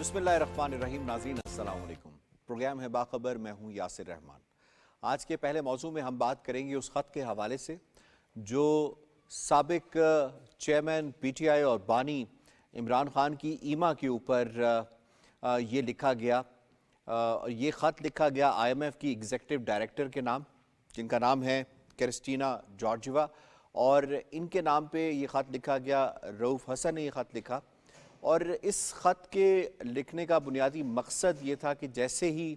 بسم اللہ الرحمن الرحیم. ناظرین السلام علیکم. پروگرام ہے باخبر، میں ہوں یاسر رحمان. آج کے پہلے موضوع میں ہم بات کریں گے اس خط کے حوالے سے جو سابق چیئرمین پی ٹی آئی اور بانی عمران خان کی ایما کے اوپر یہ لکھا گیا. یہ خط لکھا گیا آئی ایم ایف کی ایگزیکٹو ڈائریکٹر کے نام، جن کا نام ہے کرسٹینا جارجیوا، اور ان کے نام پہ یہ خط لکھا گیا. رؤوف حسن نے یہ خط لکھا، اور اس خط کے لکھنے کا بنیادی مقصد یہ تھا کہ جیسے ہی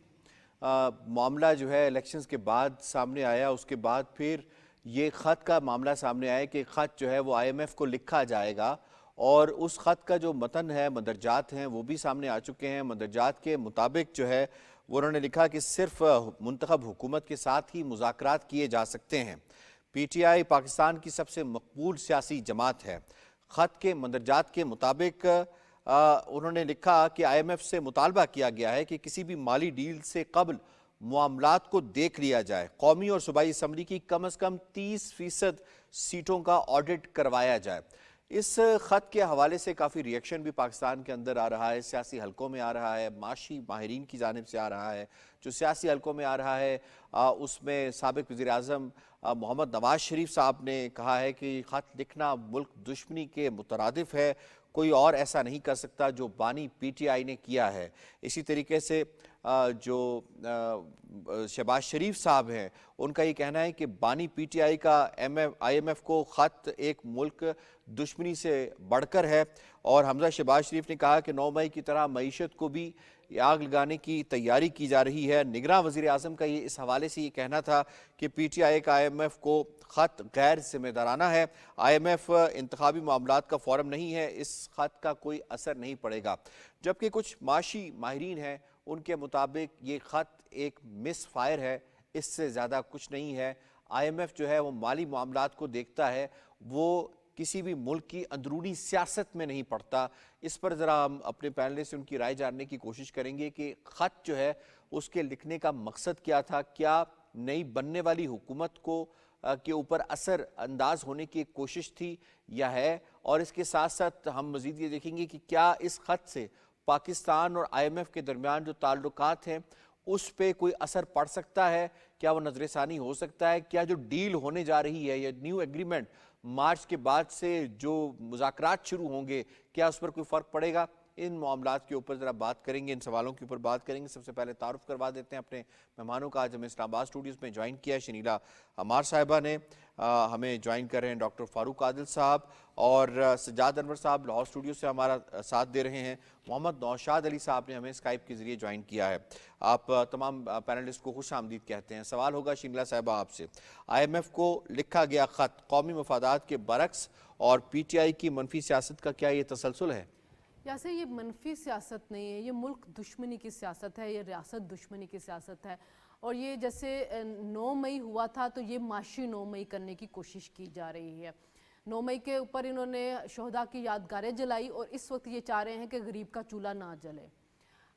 معاملہ جو ہے الیکشنز کے بعد سامنے آیا، اس کے بعد پھر یہ خط کا معاملہ سامنے آیا کہ خط جو ہے وہ آئی ایم ایف کو لکھا جائے گا، اور اس خط کا جو متن ہے، مندرجات ہیں، وہ بھی سامنے آ چکے ہیں. مندرجات کے مطابق جو ہے وہ انہوں نے لکھا کہ صرف منتخب حکومت کے ساتھ ہی مذاکرات کیے جا سکتے ہیں. پی ٹی آئی پاکستان کی سب سے مقبول سیاسی جماعت ہے. خط کے مندرجات کے مطابق انہوں نے لکھا کہ آئی ایم ایف سے مطالبہ کیا گیا ہے کہ کسی بھی مالی ڈیل سے قبل معاملات کو دیکھ لیا جائے. قومی اور صوبائی اسمبلی کی کم از کم 30% سیٹوں کا آڈٹ کروایا جائے. اس خط کے حوالے سے کافی ریئیکشن بھی پاکستان کے اندر آ رہا ہے، سیاسی حلقوں میں آ رہا ہے، معاشی ماہرین کی جانب سے آ رہا ہے. جو سیاسی حلقوں میں آ رہا ہے اس میں سابق وزیر اعظم محمد نواز شریف صاحب نے کہا ہے کہ خط لکھنا ملک دشمنی کے مترادف ہے، کوئی اور ایسا نہیں کر سکتا جو بانی پی ٹی آئی نے کیا ہے. اسی طریقے سے جو شہباز شریف صاحب ہیں، ان کا یہ کہنا ہے کہ بانی پی ٹی آئی کا آئی ایم ایف کو خط ایک ملک دشمنی سے بڑھ کر ہے. اور حمزہ شہباز شریف نے کہا کہ 9 مئی کی طرح معیشت کو بھی آگ لگانے کی تیاری کی جا رہی ہے. نگراں وزیر اعظم کا اس حوالے سے یہ کہنا تھا کہ پی ٹی آئی کا آئی ایم ایف کو خط غیر ذمہ دارانہ ہے. آئی ایم ایف انتخابی معاملات کا فورم نہیں ہے، اس خط کا کوئی اثر نہیں پڑے گا. جبکہ کچھ معاشی ماہرین ہیں، ان کے مطابق یہ خط ایک مس فائر ہے، اس سے زیادہ کچھ نہیں ہے. آئی ایم ایف جو ہے وہ مالی معاملات کو دیکھتا ہے، وہ کسی بھی ملک کی اندرونی سیاست میں نہیں پڑتا. اس پر ذرا ہم اپنے پینلسٹ سے ان کی رائے جاننے کی کوشش کریں گے کہ خط جو ہے اس کے لکھنے کا مقصد کیا تھا. کیا نئی بننے والی حکومت کو کے اوپر اثر انداز ہونے کی ایک کوشش تھی یا ہے؟ اور اس کے ساتھ ساتھ ہم مزید یہ دیکھیں گے کہ کیا اس خط سے پاکستان اور آئی ایم ایف کے درمیان جو تعلقات ہیں اس پہ کوئی اثر پڑ سکتا ہے؟ کیا وہ نظر ثانی ہو سکتا ہے؟ کیا جو ڈیل ہونے جا رہی ہے یا نیو ایگریمنٹ مارچ کے بعد سے جو مذاکرات شروع ہوں گے، کیا اس پر کوئی فرق پڑے گا؟ ان معاملات کے اوپر ذرا بات کریں گے، ان سوالوں کے اوپر بات کریں گے. سب سے پہلے تعارف کروا دیتے ہیں اپنے مہمانوں کا. آج ہمیں اسلام آباد اسٹوڈیوز میں جوائن کیا ہے شنیلا عمار صاحبہ نے، ہمیں جوائن کر رہے ہیں ڈاکٹر فاروق عادل صاحب، اور سجاد انور صاحب لاہور اسٹوڈیو سے ہمارا ساتھ دے رہے ہیں. محمد نوشاد علی صاحب نے ہمیں اسکائپ کے ذریعے جوائن کیا ہے. آپ تمام پینلسٹ کو خوش آمدید کہتے ہیں. سوال ہوگا شنیلا صاحبہ آپ سے، آئی ایم ایف کو لکھا گیا خط قومی مفادات کے برعکس اور پی ٹی آئی کی منفی سیاست کا کیا یہ تسلسل ہے؟ یاسر، یہ منفی سیاست نہیں ہے، یہ ملک دشمنی کی سیاست ہے، یہ ریاست دشمنی کی سیاست ہے. اور یہ جیسے 9 مئی ہوا تھا تو یہ معاشی 9 مئی کرنے کی کوشش کی جا رہی ہے. 9 مئی کے اوپر انہوں نے شہداء کی یادگاریں جلائی، اور اس وقت یہ چاہ رہے ہیں کہ غریب کا چولہا نہ جلے.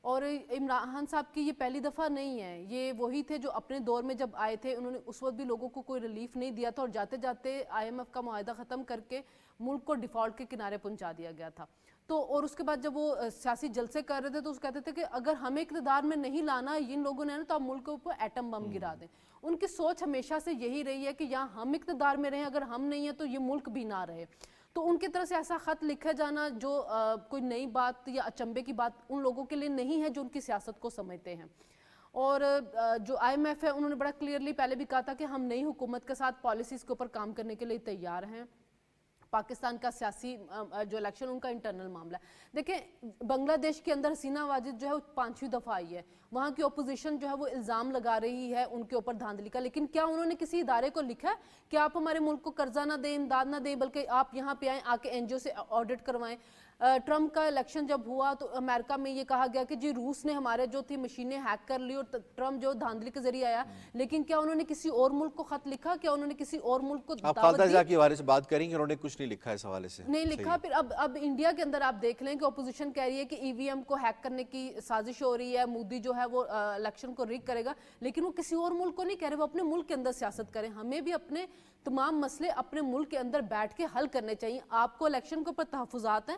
اور عمران خان صاحب کی یہ پہلی دفعہ نہیں ہے، یہ وہی تھے جو اپنے دور میں جب آئے تھے انہوں نے اس وقت بھی لوگوں کو کوئی ریلیف نہیں دیا تھا، اور جاتے جاتے آئی ایم ایف کا معاہدہ ختم کر کے ملک کو ڈیفالٹ کے کنارے پہنچا دیا گیا تھا. تو اور اس کے بعد جب وہ سیاسی جلسے کر رہے تھے تو اس کہتے تھے کہ اگر ہمیں اقتدار میں نہیں لانا ان لوگوں نے تو ہم ملک کے اوپر ایٹم بم گرا دیں. ان کی سوچ ہمیشہ سے یہی رہی ہے کہ یہاں ہم اقتدار میں رہیں، اگر ہم نہیں ہیں تو یہ ملک بھی نہ رہے. تو ان کی طرف سے ایسا خط لکھا جانا جو کوئی نئی بات یا اچنبے کی بات ان لوگوں کے لیے نہیں ہے جو ان کی سیاست کو سمجھتے ہیں. اور جو آئی ایم ایف ہے انہوں نے بڑا کلیئرلی پہلے بھی کہا تھا کہ ہم نئی حکومت کے ساتھ پالیسیز کے اوپر کام کرنے کے لیے تیار ہیں. پاکستان کا سیاسی جو الیکشن ان کا انٹرنل معاملہ ہے. دیکھیں بنگلہ دیش کے اندر حسینہ واجد جو ہے وہ 5ویں دفعہ آئی ہے، وہاں کی اپوزیشن جو ہے وہ الزام لگا رہی ہے ان کے اوپر دھاندلی کا، لیکن کیا انہوں نے کسی ادارے کو لکھا ہے کہ آپ ہمارے ملک کو قرضہ نہ دیں، امداد نہ دیں، بلکہ آپ یہاں پہ آئیں، آ کے این جی او سے آڈٹ کروائیں. ٹرمپ کا الیکشن جب ہوا تو امریکہ میں یہ کہا گیا کہ جی روس نے ہمارے جو تھی مشینیں ہیک کر لی اور ٹرمپ جو دھاندلی کے ذریعے آیا. لیکن کیا انہوں نے کسی اور ملک کو خط لکھا؟ کیا انہوں نے کسی اور ملک کو آپ دعوت خالدہ دی؟ جا کے حوالے سے بات کریں گے، انہوں نے کچھ نہیں لکھا اس حوالے سے. نہیں لکھا. پھر اب انڈیا کے اندر آپ دیکھ لیں کہ اپوزیشن کہہ رہی ہے کہ ای وی ایم کو ہیک کرنے کی سازش ہو رہی ہے، مودی جو ہے وہ الیکشن کو ریگ کرے گا، لیکن وہ کسی اور ملک کو نہیں کہہ رہے، وہ اپنے ملک کے اندر سیاست کریں. ہمیں بھی اپنے تمام مسئلے اپنے ملک کے اندر بیٹھ کے حل کرنے چاہیے. آپ کو الیکشن کے اوپر تحفظات ہیں،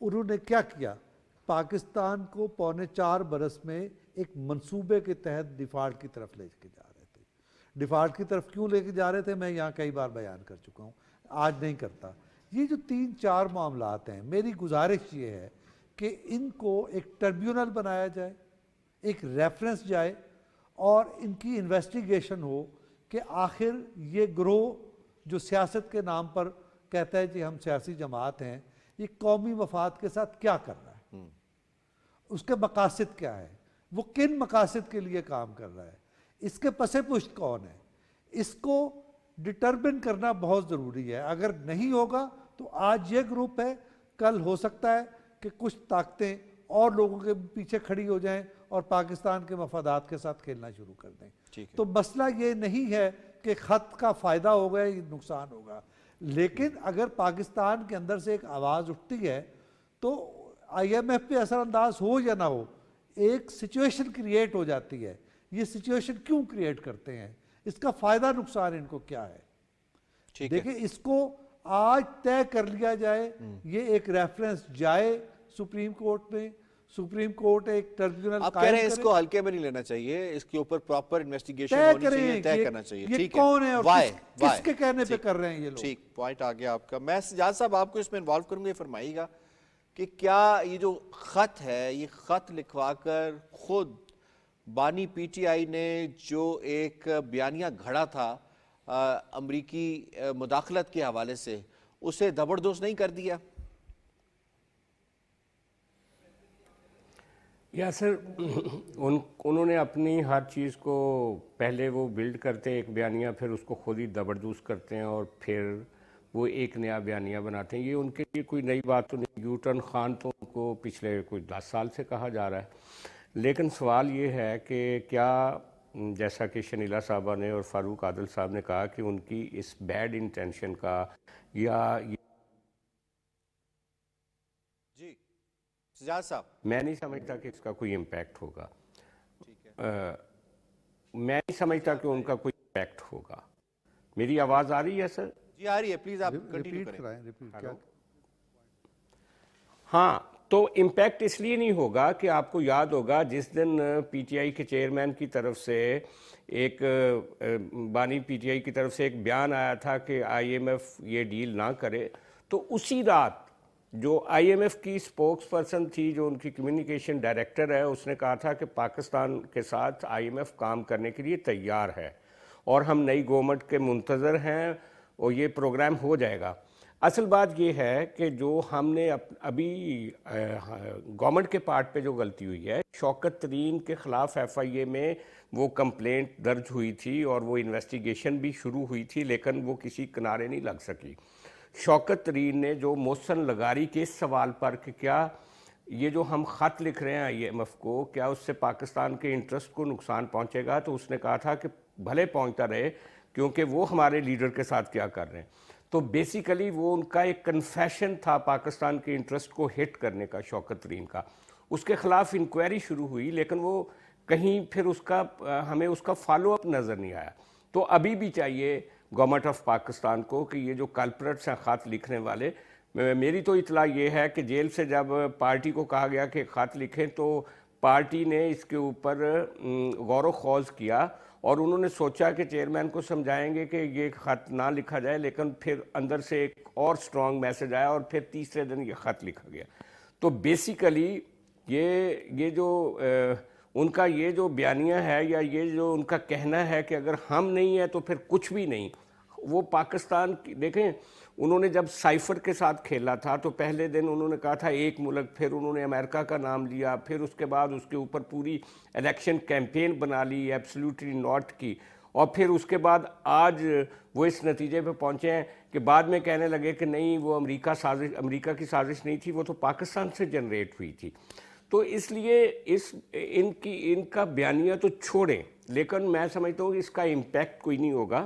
انہوں نے کیا کیا؟ پاکستان کو 4.25 برس میں ایک منصوبے کے تحت ڈیفالٹ کی طرف لے کے جا رہے تھے. ڈیفالٹ کی طرف کیوں لے کے جا رہے تھے میں یہاں کئی بار بیان کر چکا ہوں, آج نہیں کرتا. یہ جو 3-4 معاملات ہیں, میری گزارش یہ ہے کہ ان کو ایک ٹربیونل بنایا جائے, ایک ریفرنس جائے, اور ان کی انویسٹیگیشن ہو کہ آخر یہ گروہ جو سیاست کے نام پر کہتا ہے کہ ہم سیاسی جماعت ہیں, یہ قومی مفاد کے ساتھ کیا کر رہا ہے, اس کے مقاصد کیا ہے, وہ کن مقاصد کے لیے کام کر رہا ہے, اس کے پس پشت کون ہے. اس کو ڈٹرمن کرنا بہت ضروری ہے. اگر نہیں ہوگا تو آج یہ گروپ ہے, کل ہو سکتا ہے کہ کچھ طاقتیں اور لوگوں کے پیچھے کھڑی ہو جائیں اور پاکستان کے مفادات کے ساتھ کھیلنا شروع کر دیں. تو مسئلہ یہ نہیں ہے کہ خط کا فائدہ ہوگا یا نقصان ہوگا, لیکن اگر پاکستان کے اندر سے ایک آواز اٹھتی ہے تو آئی ایم ایف پہ اثر انداز ہو یا نہ ہو, ایک سچویشن کریٹ ہو جاتی ہے. یہ سچویشن کیوں کریٹ کرتے ہیں, اس کا فائدہ نقصان ان کو کیا ہے. دیکھیں, اس کو آج طے کر لیا جائے, یہ ایک ریفرنس جائے سپریم کورٹ میں, سپریم کورٹ ایک ٹربیونل آپ کہہ رہے ہیں اس کو ہلکے میں نہیں لینا چاہیے, اس کے اوپر پراپر انویسٹیگیشن ہونی چاہیے, طے کرنا چاہیے. یہ کون ہے اور کس کے کہنے پہ کر رہے ہیں یہ لوگ. ٹھیک, پوائنٹ آ گیا آپ کا. میں سجاد صاحب آپ کو اس میں انوالو کروں گے, فرمائیے گا کہ کیا یہ جو خط ہے, یہ خط لکھوا کر خود بانی پی ٹی آئی نے جو ایک بیانیہ گھڑا تھا امریکی مداخلت کے حوالے سے, اسے زبردست نہیں کر دیا؟ یا سر, انہوں نے اپنی ہر چیز کو پہلے وہ بلڈ کرتے ہیں ایک بیانیہ, پھر اس کو خود ہی زبردست کرتے ہیں اور پھر وہ ایک نیا بیانیہ بناتے ہیں. یہ ان کے لیے کوئی نئی بات تو نہیں. یو ٹرن خان تو ان کو پچھلے کوئی 10 سال سے کہا جا رہا ہے. لیکن سوال یہ ہے کہ کیا, جیسا کہ شنیلا صاحبہ نے اور فاروق عادل صاحب نے کہا کہ ان کی اس بیڈ انٹینشن کا یا جی سجاد صاحب, میں نہیں سمجھتا کہ اس کا کوئی امپیکٹ ہوگا. میں نہیں سمجھتا کہ ان کا کوئی امپیکٹ ہوگا. میری آواز آ رہی ہے سر؟ جی آ رہی ہے, پلیز آپ کنٹینیو کریں. ہاں, تو امپیکٹ اس لیے نہیں ہوگا کہ آپ کو یاد ہوگا جس دن پی ٹی آئی کے چیئرمین کی طرف سے ایک بانی پی ٹی آئی کی طرف سے ایک بیان آیا تھا کہ آئی ایم ایف یہ ڈیل نہ کرے, تو اسی رات جو آئی ایم ایف کی سپوکس پرسن تھی, جو ان کی کمیونیکیشن ڈائریکٹر ہے, اس نے کہا تھا کہ پاکستان کے ساتھ آئی ایم ایف کام کرنے کے لیے تیار ہے اور ہم نئی گورنمنٹ کے منتظر ہیں اور یہ پروگرام ہو جائے گا. اصل بات یہ ہے کہ جو ہم نے ابھی گورنمنٹ کے پارٹ پہ جو غلطی ہوئی ہے, شوکت ترین کے خلاف ایف آئی اے میں وہ کمپلینٹ درج ہوئی تھی اور وہ انویسٹیگیشن بھی شروع ہوئی تھی, لیکن وہ کسی کنارے نہیں لگ سکی. شوکت ترین نے جو محسن لغاری کے اس سوال پر کہ کیا یہ جو ہم خط لکھ رہے ہیں آئی ایم ایف کو, کیا اس سے پاکستان کے انٹرسٹ کو نقصان پہنچے گا, تو اس نے کہا تھا کہ بھلے پہنچتا رہے, کیونکہ وہ ہمارے لیڈر کے ساتھ کیا کر رہے ہیں. تو بیسیکلی وہ ان کا ایک کنفیشن تھا پاکستان کے انٹرسٹ کو ہٹ کرنے کا, شوکت ترین کا. اس کے خلاف انکوائری شروع ہوئی, لیکن وہ کہیں پھر اس کا ہمیں اس کا فالو اپ نظر نہیں آیا. تو ابھی بھی چاہیے گورنمنٹ آف پاکستان کو کہ یہ جو کلپریٹس ہیں خط لکھنے والے, میری تو اطلاع یہ ہے کہ جیل سے جب پارٹی کو کہا گیا کہ خط لکھیں تو پارٹی نے اس کے اوپر غور و خوض کیا اور انہوں نے سوچا کہ چیئرمین کو سمجھائیں گے کہ یہ خط نہ لکھا جائے, لیکن پھر اندر سے ایک اور سٹرونگ میسج آیا اور پھر تیسرے دن یہ خط لکھا گیا. تو بیسیکلی یہ جو ان کا یہ جو بیانیہ ہے یا یہ جو ان کا کہنا ہے کہ اگر ہم نہیں ہیں تو پھر کچھ بھی نہیں, وہ پاکستان کی دیکھیں, انہوں نے جب سائفر کے ساتھ کھیلا تھا تو پہلے دن انہوں نے کہا تھا ایک ملک, پھر انہوں نے امریکہ کا نام لیا, پھر اس کے بعد اس کے اوپر پوری الیکشن کیمپین بنا لی ایبسلیوٹلی ناٹ کی, اور پھر اس کے بعد آج وہ اس نتیجے پہ پہنچے ہیں کہ بعد میں کہنے لگے کہ نہیں وہ امریکہ کی سازش نہیں تھی, وہ تو پاکستان سے جنریٹ ہوئی تھی. تو اس لیے ان کا بیانیہ تو چھوڑیں, لیکن میں سمجھتا ہوں کہ اس کا امپیکٹ کوئی نہیں ہوگا.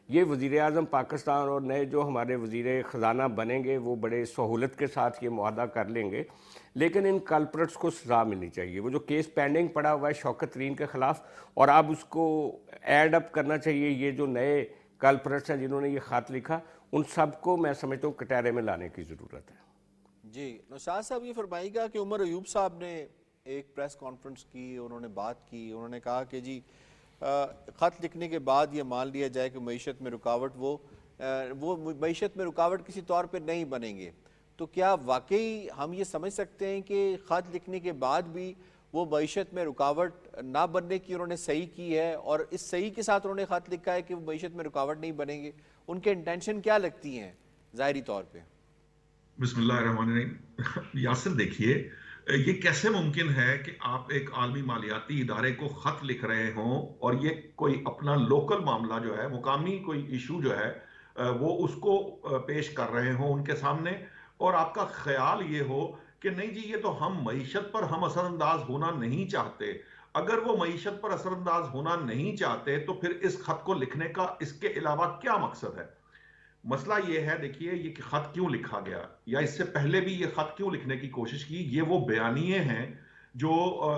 یہ وزیر اعظم پاکستان اور نئے جو ہمارے وزیر خزانہ بنیں گے وہ بڑے سہولت کے ساتھ یہ معاہدہ کر لیں گے, لیکن ان کلپریٹس کو سزا ملنی چاہیے. وہ جو کیس پینڈنگ پڑا ہوا ہے شوکت ترین کے خلاف, اور اب اس کو ایڈ اپ کرنا چاہیے, یہ جو نئے کلپریٹس ہیں جنہوں نے یہ خط لکھا, ان سب کو میں سمجھتا ہوں کٹہرے میں لانے کی ضرورت ہے. جی نوشاد صاحب یہ فرمائیے گا کہ عمر ایوب صاحب نے ایک پریس کانفرنس کی، انہوں نے بات کی، انہوں نے کہا کہ جی خط لکھنے کے بعد یہ مان لیا جائے کہ معیشت میں رکاوٹ وہ معیشت میں رکاوٹ کسی طور پہ نہیں بنیں گے، تو کیا واقعی ہم یہ سمجھ سکتے ہیں کہ خط لکھنے کے بعد بھی وہ معیشت میں رکاوٹ نہ بننے کی انہوں نے صحیح کی ہے، اور اس صحیح کے ساتھ انہوں نے خط لکھا ہے کہ وہ معیشت میں رکاوٹ نہیں بنیں گے؟ ان کے انٹینشن کیا لگتی ہیں ظاہری طور پہ؟ بسم اللہ الرحمن الرحیم. یاسر دیکھیے یہ کیسے ممکن ہے کہ آپ ایک عالمی مالیاتی ادارے کو خط لکھ رہے ہوں اور یہ کوئی اپنا لوکل معاملہ جو ہے، مقامی کوئی ایشو جو ہے وہ اس کو پیش کر رہے ہوں ان کے سامنے، اور آپ کا خیال یہ ہو کہ نہیں جی یہ تو ہم معیشت پر ہم اثر انداز ہونا نہیں چاہتے. اگر وہ معیشت پر اثر انداز ہونا نہیں چاہتے تو پھر اس خط کو لکھنے کا اس کے علاوہ کیا مقصد ہے؟ مسئلہ یہ ہے، دیکھیے یہ خط کیوں لکھا گیا، یا اس سے پہلے بھی یہ خط کیوں لکھنے کی کوشش کی. یہ وہ بیانیے ہیں جو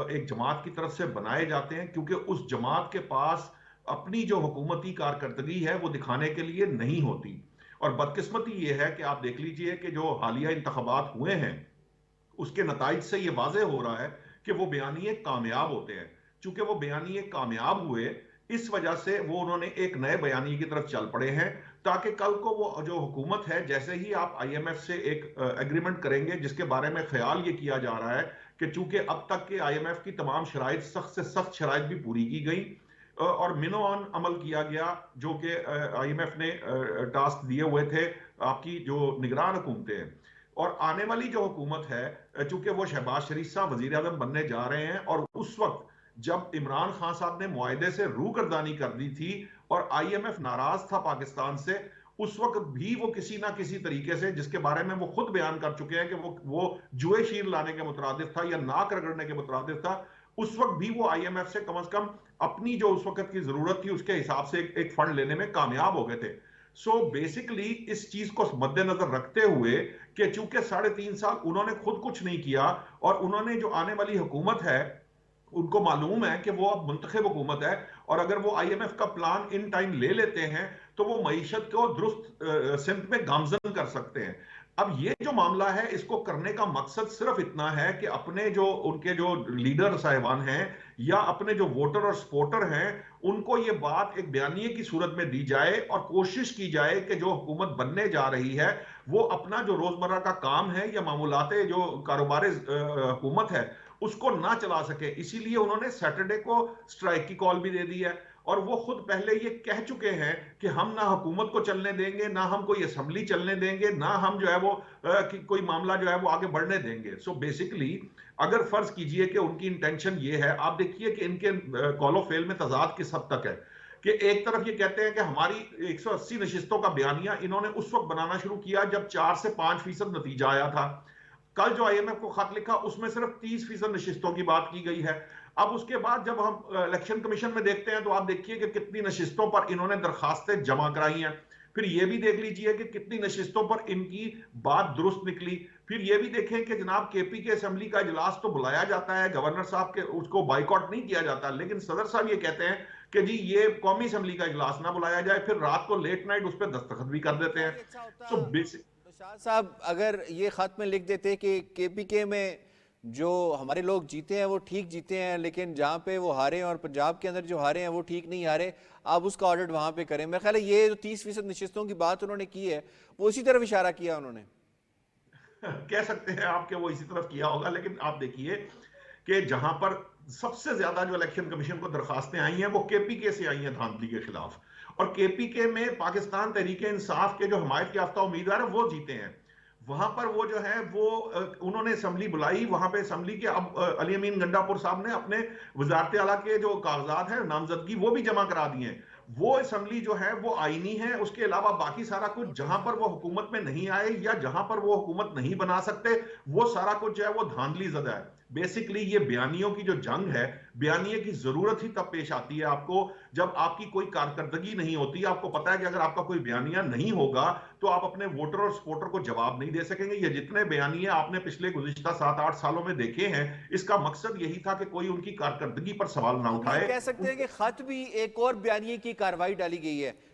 ایک جماعت کی طرف سے بنائے جاتے ہیں کیونکہ اس جماعت کے پاس اپنی جو حکومتی کارکردگی ہے وہ دکھانے کے لیے نہیں ہوتی. اور بدقسمتی یہ ہے کہ آپ دیکھ لیجئے کہ جو حالیہ انتخابات ہوئے ہیں اس کے نتائج سے یہ واضح ہو رہا ہے کہ وہ بیانیے کامیاب ہوتے ہیں. چونکہ وہ بیانیے کامیاب ہوئے اس وجہ سے وہ انہوں نے ایک نئے بیانیے کی طرف چل پڑے ہیں تاکہ کل کو وہ جو حکومت ہے، جیسے ہی آپ آئی ایم ایف سے ایک ایگریمنٹ کریں گے جس کے بارے میں خیال یہ کیا جا رہا ہے کہ چونکہ اب تک کے آئی ایم ایف کی تمام شرائط سخت سے سخت شرائط بھی پوری کی گئی اور منو آن عمل کیا گیا جو کہ آئی ایم ایف نے ٹاسک دیے ہوئے تھے آپ کی جو نگران حکومتیں ہیں. اور آنے والی جو حکومت ہے چونکہ وہ شہباز شریف صاحب وزیر اعظم بننے جا رہے ہیں، اور اس وقت جب عمران خان صاحب نے معاہدے سے روگردانی کر دی تھی اور آئی ایم ایف ناراض تھا پاکستان سے، اس وقت بھی وہ کسی نہ کسی طریقے سے، جس کے بارے میں وہ خود بیان کر چکے ہیں کہ وہ جوئے شیر لانے کے مترادف تھا یا ناک رگڑنے کے مترادف تھا، اس وقت بھی وہ آئی ایم ایف سے کم از کم اپنی جو اس وقت کی ضرورت تھی اس کے حساب سے ایک فنڈ لینے میں کامیاب ہو گئے تھے. سو بیسیکلی اس چیز کو مد نظر رکھتے ہوئے کہ چونکہ 3.5 سال انہوں نے خود کچھ نہیں کیا، اور انہوں نے جو آنے والی حکومت ہے ان کو معلوم ہے کہ وہ اب منتخب حکومت ہے، اور اگر وہ آئی ایم ایف کا پلان ان ٹائم لے لیتے ہیں تو وہ معیشت کو درست سمت میں گامزن کر سکتے ہیں. اب یہ جو معاملہ ہے اس کو کرنے کا مقصد صرف اتنا ہے کہ اپنے جو ان کے جو لیڈر صاحبان ہیں یا اپنے جو ووٹر اور سپورٹر ہیں ان کو یہ بات ایک بیانیے کی صورت میں دی جائے اور کوشش کی جائے کہ جو حکومت بننے جا رہی ہے وہ اپنا جو روزمرہ کا کام ہے یا معمولات جو کاروبار حکومت ہے اس کو نہ چلا سکے. اسی لیے انہوں نے سیٹرڈے کو سٹرائک کی کال بھی دے دی ہے، اور وہ خود پہلے یہ کہہ چکے ہیں کہ ہم نہ حکومت کو چلنے دیں گے، نہ ہم کوئی اسمبلی چلنے دیں گے، نہ ہم جو ہے وہ کوئی معاملہ جو ہے وہ آگے بڑھنے دیں گے. سو بیسیکلی اگر فرض کیجئے کہ ان کی انٹینشن یہ ہے، آپ دیکھیے کہ ان کے کال و فعل میں تضاد کس حد تک ہے کہ ایک طرف یہ کہتے ہیں کہ ہماری 180 نشستوں کا بیانیہ انہوں نے اس وقت بنانا شروع کیا جب 4 سے 5% نتیجہ آیا تھا. کل جو آئی ایم ایف کو خط لکھا اس میں صرف 30% نشستوں کی بات کی گئی ہے. اب اس کے بعد جب ہم الیکشن کمیشن میں دیکھتے ہیں تو آپ دیکھیے کہ کتنی نشستوں پر انہوں نے درخواستیں جمع کرائی ہیں. پھر یہ بھی دیکھ لیجئے کہ کتنی نشستوں پر ان کی بات درست نکلی. پھر یہ بھی دیکھیں کہ جناب کے پی کے اسمبلی کا اجلاس تو بلایا جاتا ہے، گورنر صاحب کے اس کو بائیکاٹ نہیں کیا جاتا، لیکن صدر صاحب یہ کہتے ہیں کہ جی یہ قومی اسمبلی کا اجلاس نہ بلایا جائے، پھر رات کو لیٹ نائٹ اس پہ دستخط بھی کر دیتے ہیں. شاہ صاحب اگر یہ خط میں لکھ دیتے کہ کے پی کے میں جو ہمارے لوگ جیتے ہیں وہ ٹھیک جیتے ہیں، لیکن جہاں پہ وہ ہارے ہیں اور پنجاب کے اندر جو ہارے ہیں وہ ٹھیک نہیں ہارے، آپ اس کا آڈٹ وہاں پہ کریں. میرا خیال ہے یہ جو 30% نشستوں کی بات انہوں نے کی ہے وہ اسی طرف اشارہ کیا انہوں نے. کہہ سکتے ہیں آپ کہ وہ اسی طرف کیا ہوگا، لیکن آپ دیکھیے کہ جہاں پر سب سے زیادہ جو الیکشن کمیشن کو درخواستیں آئی ہیں وہ کے پی کے سے آئی ہیں دھاندلی کے خلاف، اور کے پی کے میں پاکستان تحریک انصاف کے جو حمایت یافتہ امیدوار ہیں وہ جیتے ہیں. وہاں پر وہ جو ہے وہ انہوں نے اسمبلی بلائی، وہاں پہ اسمبلی کے اب علی امین گنڈا پور صاحب نے اپنے وزارت اعلیٰ کے جو کاغذات ہیں نامزدگی وہ بھی جمع کرا دیے ہیں. وہ اسمبلی جو ہے وہ آئینی ہے، اس کے علاوہ باقی سارا کچھ جہاں پر وہ حکومت میں نہیں آئے یا جہاں پر وہ حکومت نہیں بنا سکتے وہ سارا کچھ جو ہے وہ دھاندلی زدہ ہے. بیسیکلی یہ بیانیوں کی جو جنگ ہے، بیانیے کی ضرورت ہی تب پیش آتی ہے آپ کو جب آپ کی کوئی کارکردگی نہیں ہوتی. آپ کو پتا ہے کہ اگر آپ کا کوئی بیانیہ نہیں ہوگا تو آپ اپنے ووٹر اور سپورٹر کو جواب نہیں دے سکیں گے. یہ جتنے بیانیے آپ نے پچھلے گزشتہ 7-8 سالوں میں دیکھے ہیں اس کا مقصد یہی تھا کہ کوئی ان کی کارکردگی پر سوال نہ اٹھائے. کہہ سکتے ہیں کہ خط بھی ایک اور بیانیے کی کاروائی ڈالی گئی ہے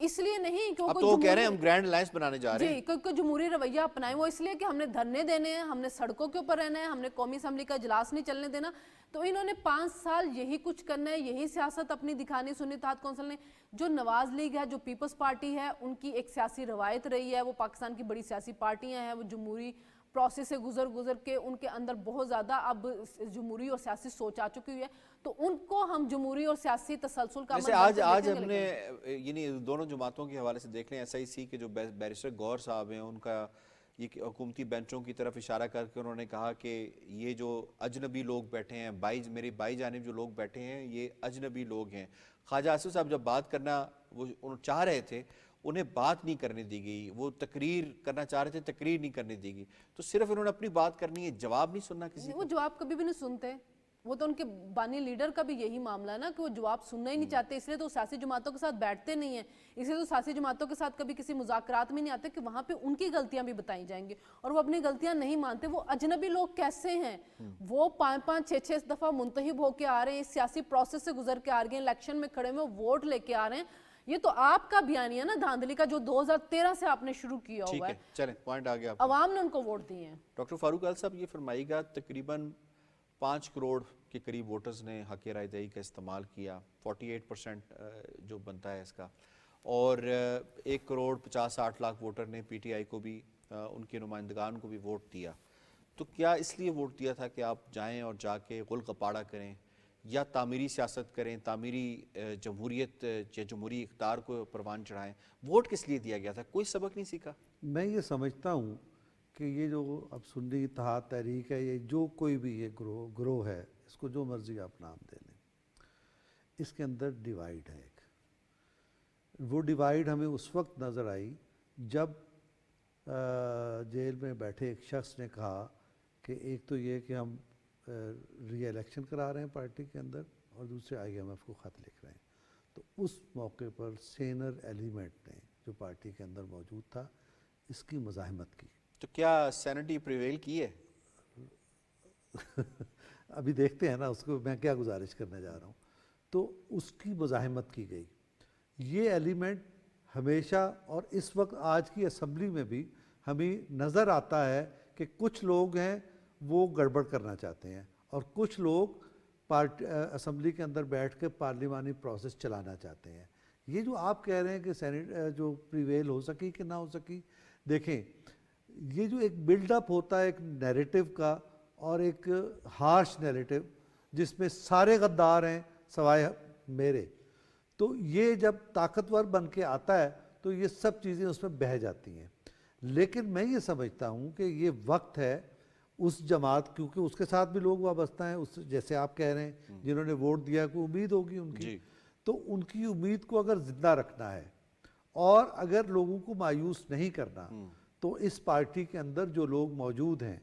اس لیے نہیں اب تو وہ کہہ رہے ہیں ہم گرینڈ الائنس بنانے جا رہے ہیں. جی کوئی جمہوری رویہ اپنائیں, وہ اس لیے کہ ہم نے دھرنے دینے ہیں, ہم نے سڑکوں کے اوپر رہنا ہے, ہم نے قومی اسمبلی کا اجلاس نہیں چلنے دینا. تو انہوں نے 5 سال یہی کچھ کرنا ہے, یہی سیاست اپنی دکھانی. سنی اتحاد کونسل نے جو نواز لیگ ہے, جو پیپلز پارٹی ہے, ان کی ایک سیاسی روایت رہی ہے, وہ پاکستان کی بڑی سیاسی پارٹیاں ہیں, وہ جمہوری پروسیس سے گزر کے ان کے اندر بہت زیادہ اب جمہوری اور سیاسی سوچ آ چکی ہوئی ہے. تو ان کو ہم جمہوری اور سیاسی تسلسل کا جیسے آج ہم نے یعنی دونوں جماعتوں کے حوالے سے دیکھ لیں, SIC کے جو بیرسٹر گور صاحب ہیں, ان کا یہ حکومتی بینچوں کی طرف اشارہ کر کے انہوں نے کہا کہ یہ جو اجنبی لوگ بیٹھے ہیں, میری بائی جانب جو لوگ بیٹھے ہیں یہ اجنبی لوگ ہیں. خواجہ آصف صاحب جب بات کرنا وہ چاہ رہے تھے, انہیں بات نہیں کرنے دی گئی, وہ تقریر کرنا چاہ رہے تھے, تقریر نہیں کرنے دی گئی. تو صرف انہوں نے اپنی بات کرنی ہے, جواب نہیں سننا کسی وہ جواب کبھی بھی نہیں سنتے. وہ تو ان کے بانی لیڈر کا بھی یہی معاملہ ہے نا کہ وہ جواب سننا ہی نہیں چاہتے, اس لیے تو سیاسی جماعتوں کے ساتھ بیٹھتے نہیں ہیں, اس لیے تو سیاسی جماعتوں کے ساتھ کبھی کسی مذاکرات میں نہیں آتے کہ وہاں پہ ان کی غلطیاں بھی بتائی جائیں گی, اور وہ اپنی غلطیاں نہیں مانتے. وہ اجنبی لوگ کیسے ہیں, وہ 5-5 6-6 دفعہ منتخب ہو کے آ رہے ہیں, اس سیاسی پروسیس سے گزر کے آ رہے ہیں, الیکشن میں کھڑے ہوئے ووٹ لے کے آ رہے ہیں. یہ تو آپ کا بیانیہ نا دھاندلی کا, جو 2013 سے آپ نے شروع کیا ہوا ہے. چلیں پوائنٹ آ گیا. عوام نے ان کو ووٹ دیے ہیں. ڈاکٹر فاروق عال صاحب یہ فرمائیے گا, تقریباً 5 کروڑ کے قریب ووٹرز نے حق رائے دہی کا استعمال کیا, 48% جو بنتا ہے اس کا, اور 1 کروڑ 50-60 لاکھ ووٹر نے PTI کو بھی, ان کے نمائندگان کو بھی ووٹ دیا. تو کیا اس لیے ووٹ دیا تھا کہ آپ جائیں اور جا کے غل قپاڑا کریں, یا تعمیری سیاست کریں, تعمیری جمہوریت یا جمہوری اقتدار کو پروان چڑھائیں؟ ووٹ کس لیے دیا گیا تھا؟ کوئی سبق نہیں سیکھا؟ میں یہ سمجھتا ہوں کہ یہ جو اب سنی اتحاد تحریک ہے, یہ جو کوئی بھی یہ گروہ ہے, اس کو جو مرضی آپ نام دے لیں, اس کے اندر ڈیوائیڈ ہے ایک. وہ ڈیوائیڈ ہمیں اس وقت نظر آئی جب جیل میں بیٹھے ایک شخص نے کہا کہ ایک تو یہ کہ ہم ری الیکشن کرا رہے ہیں پارٹی کے اندر, اور دوسرے IMF کو خط لکھ رہے ہیں. تو اس موقع پر سینئر ایلیمنٹ نے جو پارٹی کے اندر موجود تھا, اس کی مزاحمت کی. تو کیا سینٹی پریویل کی ہے؟ ابھی دیکھتے ہیں نا اس کو, میں کیا گزارش کرنے جا رہا ہوں. تو اس کی مزاحمت کی گئی. یہ ایلیمنٹ ہمیشہ, اور اس وقت آج کی اسمبلی میں بھی ہمیں نظر آتا ہے کہ کچھ لوگ ہیں وہ گڑبڑ کرنا چاہتے ہیں, اور کچھ لوگ اسمبلی کے اندر بیٹھ کے پارلیمانی پروسیس چلانا چاہتے ہیں. یہ جو آپ کہہ رہے ہیں کہ سینٹ جو پریویل ہو سکی کہ نہ ہو سکی, دیکھیں یہ جو ایک بلڈ اپ ہوتا ہے ایک نیریٹو کا, اور ایک ہارش نیریٹو جس میں سارے غدار ہیں سوائے میرے, تو یہ جب طاقتور بن کے آتا ہے تو یہ سب چیزیں اس میں بہہ جاتی ہیں. لیکن میں یہ سمجھتا ہوں کہ یہ وقت ہے اس جماعت, کیونکہ اس کے ساتھ بھی لوگ وابستہ ہیں, اس جیسے آپ کہہ رہے ہیں جنہوں نے ووٹ دیا, کوئی امید ہوگی ان کی, تو ان کی امید کو اگر زندہ رکھنا ہے اور اگر لوگوں کو مایوس نہیں کرنا, تو اس پارٹی کے اندر جو لوگ موجود ہیں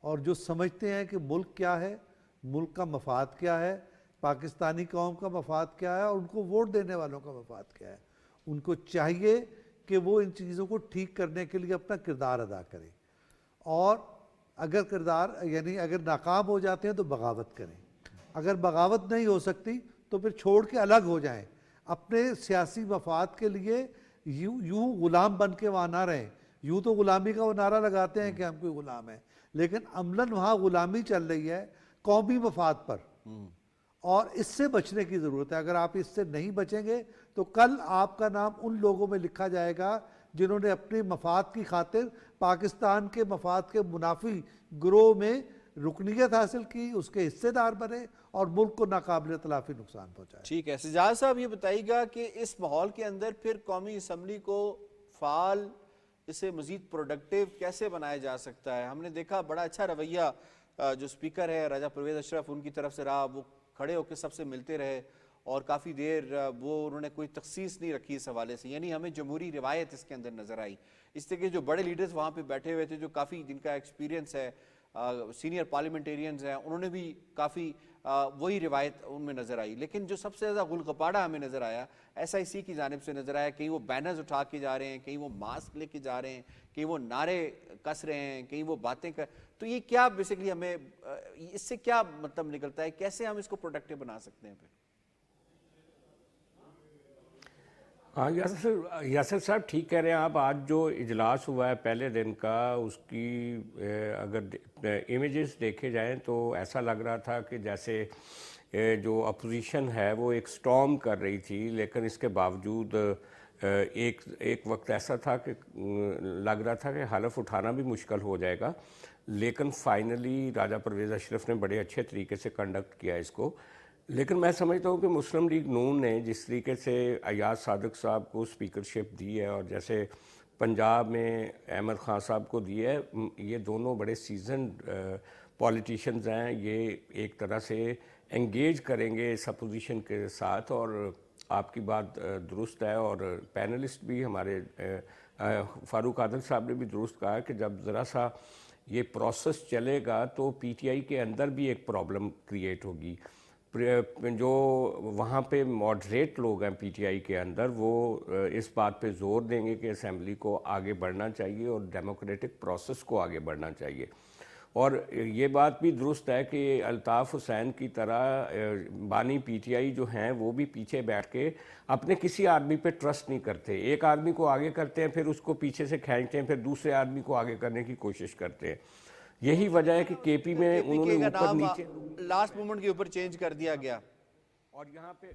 اور جو سمجھتے ہیں کہ ملک کیا ہے, ملک کا مفاد کیا ہے, پاکستانی قوم کا مفاد کیا ہے, اور ان کو ووٹ دینے والوں کا مفاد کیا ہے, ان کو چاہیے کہ وہ ان چیزوں کو ٹھیک کرنے کے لیے اپنا کردار ادا کریں. اور اگر کردار یعنی اگر ناکام ہو جاتے ہیں تو بغاوت کریں, اگر بغاوت نہیں ہو سکتی تو پھر چھوڑ کے الگ ہو جائیں, اپنے سیاسی مفاد کے لیے یوں غلام بن کے وہاں نہ رہیں. یوں تو غلامی کا وہ نعرہ لگاتے ہیں کہ ہم کوئی غلام ہیں, لیکن عملاً وہاں غلامی چل رہی ہے قومی مفاد پر, اور اس سے بچنے کی ضرورت ہے. اگر آپ اس سے نہیں بچیں گے تو کل آپ کا نام ان لوگوں میں لکھا جائے گا جنہوں نے اپنے مفاد کی خاطر پاکستان کے مفاد کے منافی گروہ میں رکنیت حاصل کی, اس کے حصے دار بنے اور ملک کو ناقابل تلافی نقصان پہنچائے. ٹھیک ہے, سجاد صاحب یہ بتائیے گا کہ اس ماحول کے اندر پھر قومی اسمبلی کو فعال, اسے مزید پروڈکٹیو کیسے بنایا جا سکتا ہے؟ ہم نے دیکھا بڑا اچھا رویہ جو سپیکر ہے راجہ پرویز اشرف, ان کی طرف سے رہا, وہ کھڑے ہو کے سب سے ملتے رہے اور کافی دیر وہ انہوں نے کوئی تخصیص نہیں رکھی اس حوالے سے, یعنی ہمیں جمہوری روایت اس کے اندر نظر آئی. اس طرح کے جو بڑے لیڈرز وہاں پہ بیٹھے ہوئے تھے, جو کافی جن کا ایکسپیرینس ہے, سینئر پارلیمنٹیرینز ہیں, انہوں نے بھی کافی وہی روایت ان میں نظر آئی. لیکن جو سب سے زیادہ غل غپاڑہ ہمیں نظر آیا SIC کی جانب سے نظر آیا, کہیں وہ بینرز اٹھا کے جا رہے ہیں, کہیں وہ ماسک لے کے جا رہے ہیں, کہیں وہ نعرے کس رہے ہیں, کہیں وہ باتیں کر, تو یہ کیا بیسیکلی ہمیں اس سے کیا مطلب نکلتا ہے, کیسے ہم اس کو پروڈکٹیو بنا سکتے ہیں پھر؟ ہاں یاسر صاحب ٹھیک کہہ رہے ہیں آپ. آج جو اجلاس ہوا ہے پہلے دن کا، اس کی اگر امیجز دیکھے جائیں تو ایسا لگ رہا تھا کہ جیسے جو اپوزیشن ہے وہ ایک سٹارم کر رہی تھی، لیکن اس کے باوجود ایک وقت ایسا تھا کہ لگ رہا تھا کہ حلف اٹھانا بھی مشکل ہو جائے گا، لیکن فائنلی راجہ پرویز اشرف نے بڑے اچھے طریقے سے کنڈکٹ کیا اس کو. لیکن میں سمجھتا ہوں کہ مسلم لیگ نون نے جس طریقے سے ایاز صادق صاحب کو اسپیکرشپ دی ہے اور جیسے پنجاب میں احمد خان صاحب کو دی ہے، یہ دونوں بڑے سیزنڈ پولیٹیشینز ہیں. یہ ایک طرح سے انگیج کریں گے اس اپوزیشن کے ساتھ، اور آپ کی بات درست ہے. اور پینلسٹ بھی ہمارے فاروق عادل صاحب نے بھی درست کہا کہ جب ذرا سا یہ پروسیس چلے گا تو پی ٹی آئی کے اندر بھی ایک پرابلم کریٹ ہوگی. جو وہاں پہ ماڈریٹ لوگ ہیں پی ٹی آئی کے اندر، وہ اس بات پہ زور دیں گے کہ اسمبلی کو آگے بڑھنا چاہیے اور ڈیموکریٹک پروسیس کو آگے بڑھنا چاہیے. اور یہ بات بھی درست ہے کہ الطاف حسین کی طرح بانی پی ٹی آئی جو ہیں وہ بھی پیچھے بیٹھ کے اپنے کسی آدمی پہ ٹرسٹ نہیں کرتے. ایک آدمی کو آگے کرتے ہیں، پھر اس کو پیچھے سے کھینچتے ہیں، پھر دوسرے آدمی کو آگے کرنے کی کوشش کرتے ہیں. یہی وجہ ہے کہ کے پی میں انہوں نے اوپر نیچے لاسٹ مومنٹ کے اوپر چینج کر دیا گیا. اور یہاں پہ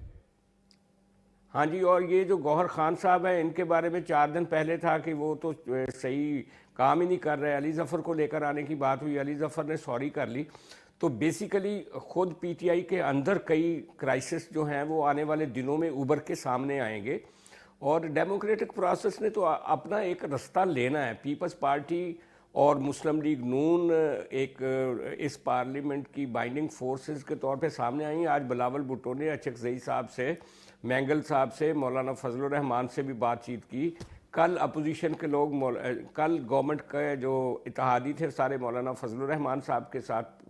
ہاں جی، اور یہ جو گوہر خان صاحب ہیں، ان کے بارے میں 4 دن پہلے تھا کہ وہ تو صحیح کام ہی نہیں کر رہے. علی ظفر کو لے کر آنے کی بات ہوئی، علی ظفر نے سوری کر لی. تو بیسیکلی خود پی ٹی آئی کے اندر کئی کرائسس جو ہیں وہ آنے والے دنوں میں ابھر کے سامنے آئیں گے. اور ڈیموکریٹک پروسیس نے تو اپنا ایک رستہ لینا ہے. پیپلز پارٹی اور مسلم لیگ نون ایک اس پارلیمنٹ کی بائنڈنگ فورسز کے طور پہ سامنے آئی ہیں. آج بلاول بھٹو نے اچکزئی صاحب سے، مینگل صاحب سے، مولانا فضل الرحمان سے بھی بات چیت کی. کل اپوزیشن کے لوگ کل گورنمنٹ کے جو اتحادی تھے سارے مولانا فضل الرحمان صاحب کے ساتھ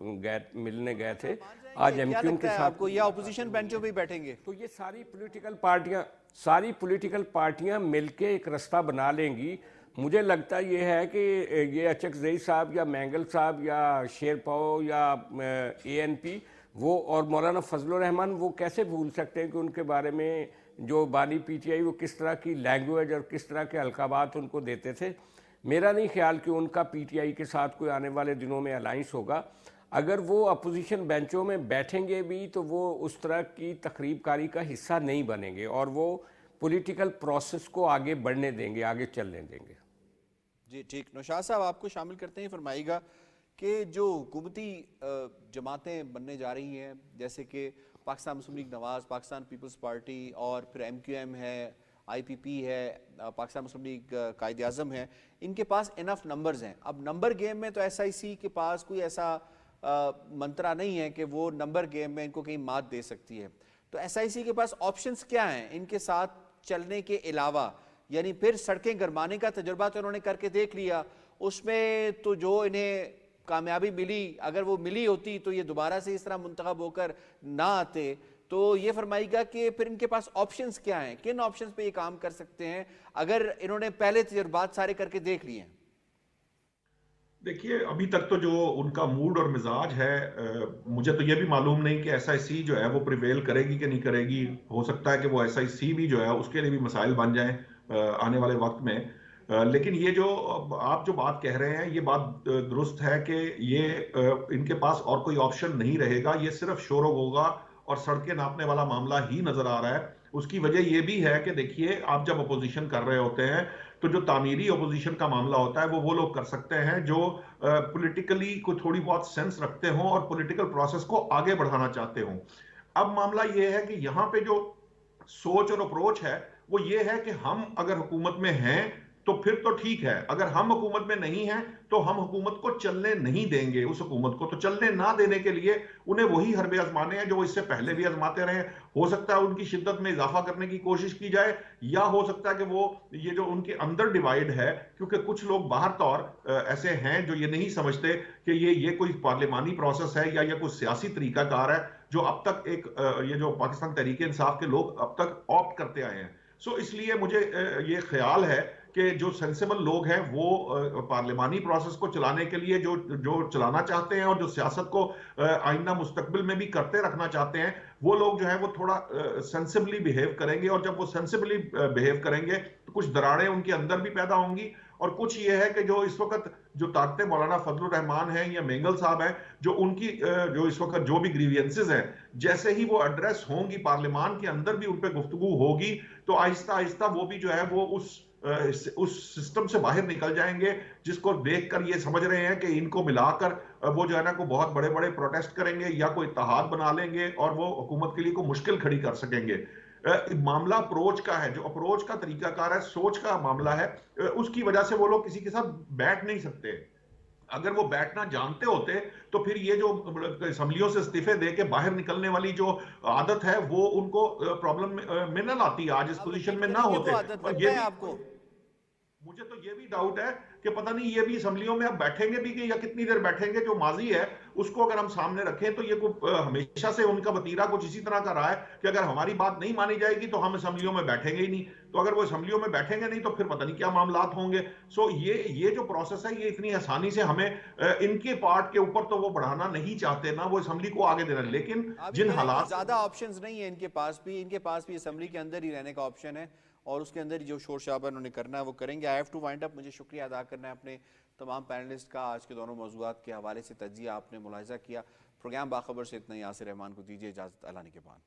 ملنے گئے تھے. آج ایم کیو ایم کے ساتھ کو یا اپوزیشن بینچوں پہ بیٹھیں گے. تو یہ ساری پولیٹیکل پارٹیاں مل کے ایک رستہ بنا لیں گی. مجھے لگتا یہ ہے کہ یہ اچکزئی صاحب یا مینگل صاحب یا شیر پاؤ یا اے این پی وہ اور مولانا فضل الرحمان وہ کیسے بھول سکتے ہیں کہ ان کے بارے میں جو بانی پی ٹی آئی وہ کس طرح کی لینگویج اور کس طرح کے القابات ان کو دیتے تھے. میرا نہیں خیال کہ ان کا پی ٹی آئی کے ساتھ کوئی آنے والے دنوں میں الائنس ہوگا. اگر وہ اپوزیشن بینچوں میں بیٹھیں گے بھی تو وہ اس طرح کی تقریب کاری کا حصہ نہیں بنیں گے اور وہ پولیٹیکل پروسیس کو آگے بڑھنے دیں گے، آگے چلنے دیں گے. جی ٹھیک. نوشاد صاحب آپ کو شامل کرتے ہیں، فرمائیے گا کہ جو حکومتی جماعتیں بننے جا رہی ہیں جیسے کہ پاکستان مسلم لیگ نواز، پاکستان پیپلز پارٹی اور پھر ایم کیو ایم ہے، آئی پی پی ہے، پاکستان مسلم لیگ قائد اعظم ہے، ان کے پاس انف نمبرز ہیں. اب نمبر گیم میں تو ایس آئی سی کے پاس کوئی ایسا منترا نہیں ہے کہ وہ نمبر گیم میں ان کو کہیں مات دے سکتی ہے. تو ایس آئی سی کے پاس آپشنز کیا ہیں ان کے ساتھ چلنے کے علاوہ؟ یعنی پھر سڑکیں گرمانے کا تجربہ تو انہوں نے کر کے دیکھ لیا، اس میں تو جو انہیں کامیابی ملی، اگر وہ ملی ہوتی تو یہ دوبارہ سے اس طرح منتخب ہو کر نہ آتے. تو یہ فرمائیے گا کہ پھر ان کے پاس آپشنز کیا ہیں، کن آپشنز پہ یہ کام کر سکتے ہیں اگر انہوں نے پہلے تجربات سارے کر کے دیکھ لیے ہیں؟ دیکھیے ابھی تک تو جو ان کا موڈ اور مزاج ہے، مجھے تو یہ بھی معلوم نہیں کہ ایس آئی سی جو ہے وہ پریویل کرے گی کہ نہیں کرے گی. ہو سکتا ہے کہ وہ ایس آئی سی بھی جو ہے اس کے لیے بھی مسائل بن جائیں آنے والے وقت میں. لیکن یہ جو آپ جو بات کہہ رہے ہیں یہ بات درست ہے کہ یہ ان کے پاس اور کوئی آپشن نہیں رہے گا. یہ صرف شور ہوگا اور سڑکیں ناپنے والا معاملہ ہی نظر آ رہا ہے. اس کی وجہ یہ بھی ہے کہ دیکھیے آپ جب اپوزیشن کر رہے ہوتے ہیں تو جو تعمیری اپوزیشن کا معاملہ ہوتا ہے وہ لوگ کر سکتے ہیں جو پولیٹیکلی کوئی تھوڑی بہت سینس رکھتے ہوں اور پولیٹیکل پروسیس کو آگے بڑھانا چاہتے ہوں. اب معاملہ یہ ہے کہ یہاں پہ جو سوچ اور اپروچ ہے وہ یہ ہے کہ ہم اگر حکومت میں ہیں تو پھر تو ٹھیک ہے، اگر ہم حکومت میں نہیں ہیں تو ہم حکومت کو چلنے نہیں دیں گے. اس حکومت کو تو چلنے نہ دینے کے لیے انہیں وہی حربے آزمانے ہیں جو وہ اس سے پہلے بھی آزماتے رہے. ہو سکتا ہے ان کی شدت میں اضافہ کرنے کی کوشش کی جائے، یا ہو سکتا ہے کہ وہ یہ جو ان کے اندر ڈیوائیڈ ہے، کیونکہ کچھ لوگ باہر طور ایسے ہیں جو یہ نہیں سمجھتے کہ یہ کوئی پارلیمانی پروسیس ہے یا یہ کوئی سیاسی طریقہ کار ہے جو اب تک یہ جو پاکستان تحریک انصاف کے لوگ اب تک آپٹ کرتے آئے ہیں. سو اس لیے مجھے یہ خیال ہے کہ جو سینسیبل لوگ ہیں وہ پارلیمانی پروسیس کو چلانے کے لیے جو چلانا چاہتے ہیں اور جو سیاست کو آئندہ مستقبل میں بھی کرتے رکھنا چاہتے ہیں، وہ لوگ جو ہے وہ تھوڑا سینسیبلی بیہیو کریں گے، اور جب وہ سینسیبلی بیہیو کریں گے تو کچھ دراڑیں ان کے اندر بھی پیدا ہوں گی، اور کچھ یہ ہے کہ جو اس وقت جو طاقتیں مولانا فضل الرحمان ہیں یا مینگل صاحب ہیں، جو ان کی جو اس وقت جو بھی گریوینسز ہیں، جیسے ہی وہ ایڈریس ہوں گی پارلیمان کے اندر بھی ان پہ گفتگو ہوگی، تو آہستہ آہستہ وہ بھی جو ہے وہ اس سسٹم سے باہر نکل جائیں گے، جس کو دیکھ کر یہ سمجھ رہے ہیں کہ ان کو ملا کر وہ جو ہے نا کو بہت بڑے بڑے پروٹیسٹ کریں گے یا کوئی اتحاد بنا لیں گے اور وہ حکومت کے لیے کوئی مشکل کھڑی کر سکیں گے۔ معاملہ اپروچ کا ہے، جو اپروچ کا طریقہ کار ہے، سوچ کا معاملہ ہے، اس کی وجہ سے وہ لوگ کسی کے ساتھ بیٹھ نہیں سکتے۔ اگر وہ بیٹھنا جانتے ہوتے تو پھر یہ جو اسمبلیوں سے استعفے دے کے باہر نکلنے والی جو عادت ہے وہ ان کو پرابلم میں نہ لاتی، آج اس پوزیشن میں نہ ہوتے۔ لگتا ہے آپ کو؟ مجھے تو یہ بھی ڈاؤٹ ہے کہ پتہ نہیں یہ بھی اسمبلیوں میں اب بیٹھیں گے بھی کہ یا کتنی دیر بیٹھیں گے۔ جو ماضی ہے اس کو اگر ہم سامنے رکھیں تو یہ ہمیشہ سے ان کا وتیرہ کچھ اسی طرح کا رہا ہے کہ اگر ہماری بات نہیں مانی جائے گی تو ہم اسمبلیوں میں بیٹھیں گے ہی نہیں، تو اگر وہ اسمبلیوں میں بیٹھیں گے نہیں تو پھر پتہ نہیں کیا معاملات ہوں گے۔ سو یہ جو پروسیس ہے یہ اتنی آسانی سے ہمیں ان کے پارٹ کے اوپر تو وہ بڑھانا نہیں چاہتے، نہ وہ اسمبلی کو آگے دینا، لیکن جن حالات زیادہ آپشنز نہیں ہیں ان کے پاس بھی اسمبلی کے اندر ہی رہنے کا آپشن ہے، اور اس کے اندر جو شور شرابہ انہوں نے کرنا ہے وہ کریں گے۔ آئی ہیو ٹو وائنڈ اپ۔ مجھے شکریہ ادا کرنا ہے اپنے تمام پینلسٹ کا، آج کے دونوں موضوعات کے حوالے سے تجزیہ آپ نے ملاحظہ کیا۔ پروگرام باخبر سے اتنا ہی۔ یاسر رحمان کو دیجیے اجازت، اعلان کے بعد۔